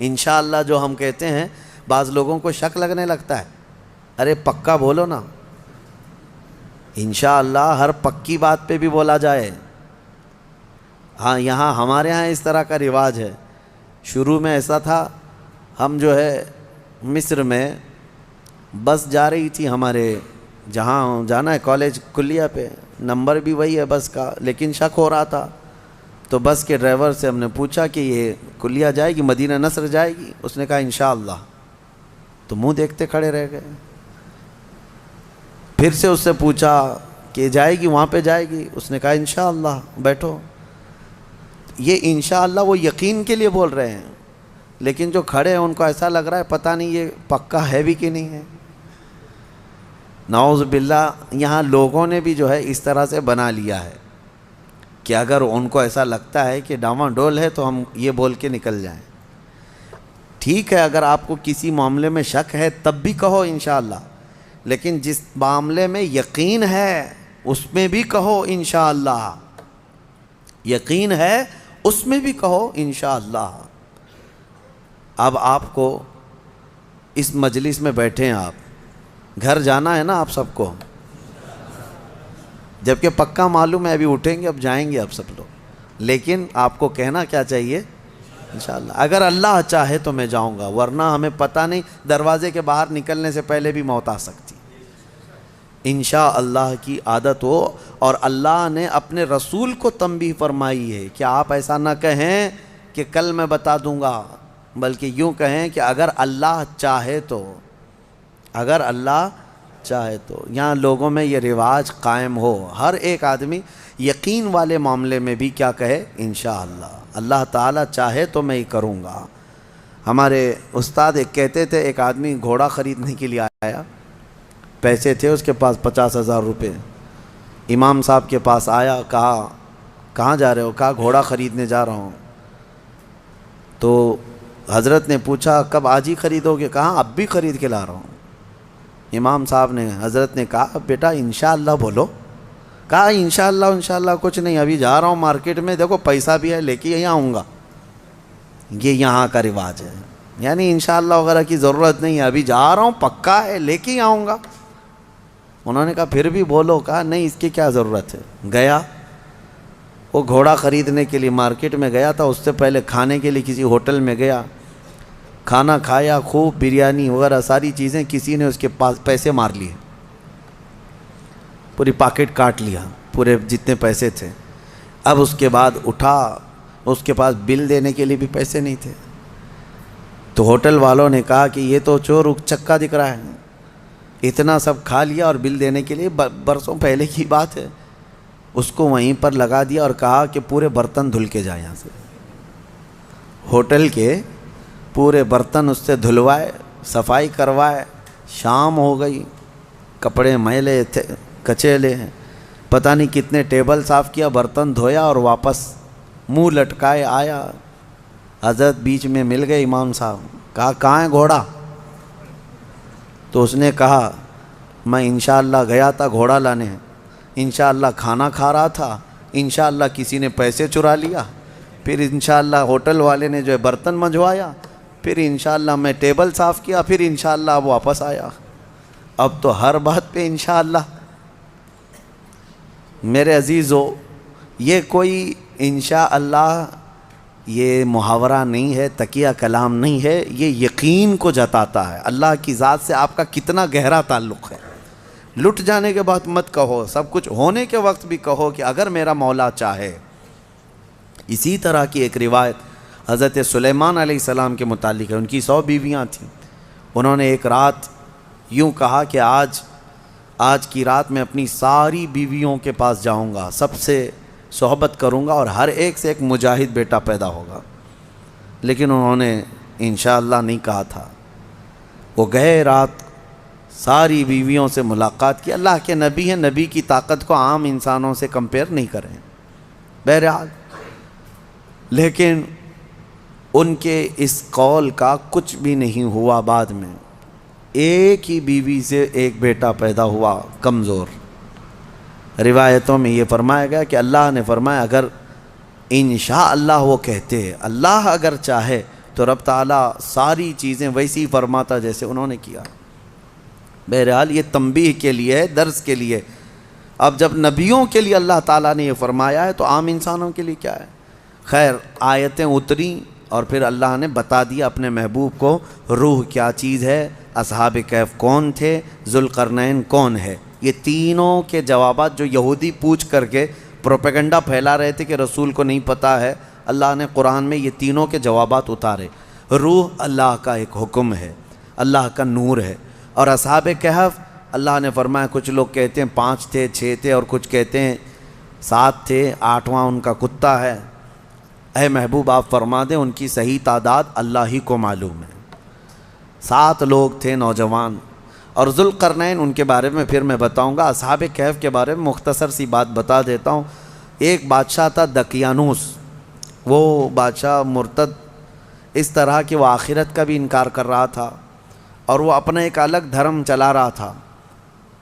انشاءاللہ جو ہم کہتے ہیں بعض لوگوں کو شک لگنے لگتا ہے، ارے پکا بولو نا، انشاءاللہ ہر پکی بات پہ بھی بولا جائے۔ ہاں یہاں ہمارے ہاں اس طرح کا رواج ہے، شروع میں ایسا تھا، ہم جو ہے مصر میں بس جا رہی تھی ہمارے جہاں جانا ہے کالج کلیہ پہ، نمبر بھی وہی ہے بس کا، لیکن شک ہو رہا تھا، تو بس کے ڈرائیور سے ہم نے پوچھا کہ یہ کلیہ جائے گی، مدینہ نصر جائے گی؟ اس نے کہا انشاءاللہ، تو منہ دیکھتے کھڑے رہ گئے۔ پھر سے اس سے پوچھا کہ جائے گی وہاں پہ جائے گی؟ اس نے کہا انشاءاللہ، بیٹھو۔ یہ انشاءاللہ وہ یقین کے لیے بول رہے ہیں، لیکن جو کھڑے ہیں ان کو ایسا لگ رہا ہے پتہ نہیں یہ پکا ہے بھی کہ نہیں ہے۔ نعوذ باللہ، یہاں لوگوں نے بھی جو ہے اس طرح سے بنا لیا ہے کہ اگر ان کو ایسا لگتا ہے کہ ڈاواں ڈول ہے تو ہم یہ بول کے نکل جائیں۔ ٹھیک ہے، اگر آپ کو کسی معاملے میں شک ہے تب بھی کہو انشاءاللہ، لیکن جس معاملے میں یقین ہے اس میں بھی کہو انشاءاللہ، یقین ہے اس میں بھی کہو انشاءاللہ۔ اب آپ کو اس مجلس میں بیٹھے ہیں، آپ گھر جانا ہے نا آپ سب کو، جبکہ پکا معلوم ہے ابھی اٹھیں گے اب جائیں گے اب سب لوگ، لیکن آپ کو کہنا کیا چاہیے؟ انشاءاللہ اگر اللہ چاہے تو میں جاؤں گا، ورنہ ہمیں پتہ نہیں دروازے کے باہر نکلنے سے پہلے بھی موت آ سکتی۔ انشاءاللہ کی عادت ہو، اور اللہ نے اپنے رسول کو تنبیہ فرمائی ہے کہ آپ ایسا نہ کہیں کہ کل میں بتا دوں گا، بلکہ یوں کہیں کہ اگر اللہ چاہے تو، اگر اللہ چاہے تو۔ یہاں لوگوں میں یہ رواج قائم ہو، ہر ایک آدمی یقین والے معاملے میں بھی کیا کہے؟ انشاءاللہ، اللہ تعالیٰ چاہے تو میں یہ کروں گا۔ ہمارے استاد ایک کہتے تھے، ایک آدمی گھوڑا خریدنے کے لیے آیا، پیسے تھے اس کے پاس 50,000 روپے، امام صاحب کے پاس آیا، کہا کہاں جا رہے ہو؟ کہا گھوڑا خریدنے جا رہا ہوں۔ تو حضرت نے پوچھا کب؟ آج ہی خریدو گے؟ کہا اب بھی خرید کے لا رہا ہوں۔ امام صاحب نے، حضرت نے کہا بیٹا انشاءاللہ بولو۔ کہا انشاءاللہ کچھ نہیں، ابھی جا رہا ہوں مارکیٹ میں، دیکھو پیسہ بھی ہے، لے کے یہاں آؤں گا۔ یہ یہاں کا رواج ہے، یعنی انشاءاللہ وغیرہ کی ضرورت نہیں ہے، ابھی جا رہا ہوں پکا ہے، لے کے ہی آؤں گا۔ انہوں نے کہا پھر بھی بولو۔ کہا نہیں، اس کی کیا ضرورت ہے۔ گیا وہ گھوڑا خریدنے کے لیے مارکیٹ میں گیا تھا، اس سے پہلے کھانے کے لیے کسی ہوٹل میں گیا، کھانا کھایا، خوب بریانی وغیرہ ساری چیزیں، کسی نے اس کے پاس پیسے مار لیے، پوری پاکٹ کاٹ لیا، پورے جتنے پیسے تھے۔ اب اس کے بعد اٹھا، اس کے پاس بل دینے کے لیے بھی پیسے نہیں تھے، تو ہوٹل والوں نے کہا کہ یہ تو چور چکا دکھ رہا ہے، اتنا سب کھا لیا اور بل دینے کے لیے برسوں پہلے کی بات ہے۔ اس کو وہیں پر لگا دیا اور کہا کہ پورے برتن دھل کے جائیں یہاں سے۔ ہوٹل کے پورے برتن اس سے دھلوائے، صفائی کروائے، شام ہو گئی، کپڑے میلے تھے، کچیلے ہیں، پتہ نہیں کتنے ٹیبل صاف کیا، برتن دھویا اور واپس منہ لٹکائے آیا۔ حضرت بیچ میں مل گئے امام صاحب، کہا کہاں ہے گھوڑا؟ تو اس نے کہا میں انشاءاللہ گیا تھا گھوڑا لانے، انشاءاللہ کھانا کھا رہا تھا، انشاءاللہ کسی نے پیسے چرا لیا، پھر انشاءاللہ ہوٹل والے نے جو ہے برتن منجوایا، پھر انشاءاللہ میں ٹیبل صاف کیا، پھر انشاءاللہ اب واپس آیا۔ اب تو ہر بات پہ انشاءاللہ۔ میرے عزیزو، یہ کوئی انشاءاللہ یہ محاورہ نہیں ہے، تکیہ کلام نہیں ہے، یہ یقین کو جتاتا ہے، اللہ کی ذات سے آپ کا کتنا گہرا تعلق ہے۔ لٹ جانے کے بعد مت کہو، سب کچھ ہونے کے وقت بھی کہو کہ اگر میرا مولا چاہے۔ اسی طرح کی ایک روایت حضرت سلیمان علیہ السلام کے متعلق ہے، ان کی 100 بیویاں تھیں۔ انہوں نے ایک رات یوں کہا کہ آج کی رات میں اپنی ساری بیویوں کے پاس جاؤں گا، سب سے صحبت کروں گا اور ہر ایک سے ایک مجاہد بیٹا پیدا ہوگا، لیکن انہوں نے انشاءاللہ نہیں کہا تھا۔ وہ گئے، رات ساری بیویوں سے ملاقات کی، اللہ کے نبی ہیں، نبی کی طاقت کو عام انسانوں سے کمپیئر نہیں کریں بہرحال، لیکن ان کے اس قول کا کچھ بھی نہیں ہوا۔ بعد میں ایک ہی بیوی سے ایک بیٹا پیدا ہوا، کمزور۔ روایتوں میں یہ فرمایا گیا کہ اللہ نے فرمایا اگر انشاءاللہ وہ کہتے، اللہ اگر چاہے تو رب تعالیٰ ساری چیزیں ویسی فرماتا جیسے انہوں نے کیا۔ بہرحال یہ تنبیہ کے لیے ہے، درس کے لیے۔ اب جب نبیوں کے لیے اللہ تعالیٰ نے یہ فرمایا ہے تو عام انسانوں کے لیے کیا ہے؟ خیر، آیتیں اتری اور پھر اللہ نے بتا دیا اپنے محبوب کو روح کیا چیز ہے، اصحاب کہف کون تھے، ذوالقرنین کون ہے۔ یہ تینوں کے جوابات جو یہودی پوچھ کر کے پروپیگنڈا پھیلا رہے تھے کہ رسول کو نہیں پتہ ہے، اللہ نے قرآن میں یہ تینوں کے جوابات اتارے۔ روح اللہ کا ایک حکم ہے، اللہ کا نور ہے۔ اور اصحاب کہف اللہ نے فرمایا کچھ لوگ کہتے ہیں 5 تھے 6 تھے اور کچھ کہتے ہیں 7 تھے، 8واں ان کا کتا ہے۔ اے محبوب آپ فرما دیں ان کی صحیح تعداد اللہ ہی کو معلوم ہے۔ 7 لوگ تھے نوجوان۔ اور ذوالقرنین ان کے بارے میں پھر میں بتاؤں گا۔ اصحاب کہف کے بارے میں مختصر سی بات بتا دیتا ہوں۔ ایک بادشاہ تھا دقیانوس، وہ بادشاہ مرتد اس طرح کہ وہ آخرت کا بھی انکار کر رہا تھا اور وہ اپنا ایک الگ دھرم چلا رہا تھا۔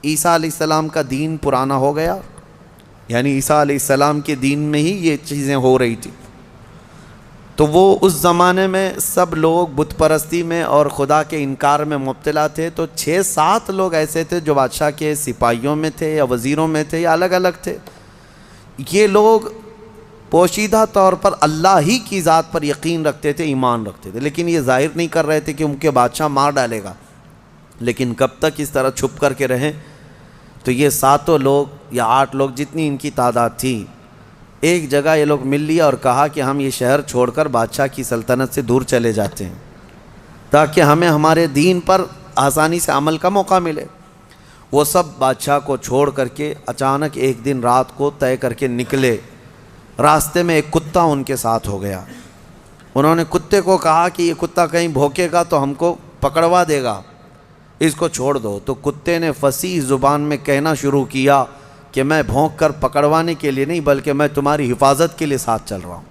عیسیٰ علیہ السلام کا دین پرانا ہو گیا، یعنی عیسیٰ علیہ السلام کے دین میں ہی یہ چیزیں ہو رہی تھی۔ تو وہ اس زمانے میں سب لوگ بت پرستی میں اور خدا کے انکار میں مبتلا تھے۔ تو 6-7 لوگ ایسے تھے جو بادشاہ کے سپاہیوں میں تھے یا وزیروں میں تھے یا الگ الگ تھے۔ یہ لوگ پوشیدہ طور پر اللہ ہی کی ذات پر یقین رکھتے تھے، ایمان رکھتے تھے، لیکن یہ ظاہر نہیں کر رہے تھے کہ ان کے بادشاہ مار ڈالے گا۔ لیکن کب تک اس طرح چھپ کر کے رہیں؟ تو یہ 7 لوگ یا 8 لوگ جتنی ان کی تعداد تھی، ایک جگہ یہ لوگ مل لیا اور کہا کہ ہم یہ شہر چھوڑ کر بادشاہ کی سلطنت سے دور چلے جاتے ہیں تاکہ ہمیں ہمارے دین پر آسانی سے عمل کا موقع ملے۔ وہ سب بادشاہ کو چھوڑ کر کے اچانک ایک دن رات کو طے کر کے نکلے۔ راستے میں ایک کتا ان کے ساتھ ہو گیا۔ انہوں نے کتے کو کہا کہ یہ کتا کہیں بھوکے گا تو ہم کو پکڑوا دے گا، اس کو چھوڑ دو۔ تو کتے نے فصیح زبان میں کہنا شروع کیا کہ میں بھونک کر پکڑوانے کے لیے نہیں بلکہ میں تمہاری حفاظت کے لیے ساتھ چل رہا ہوں۔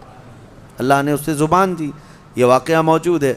اللہ نے اسے زبان دی، یہ واقعہ موجود ہے۔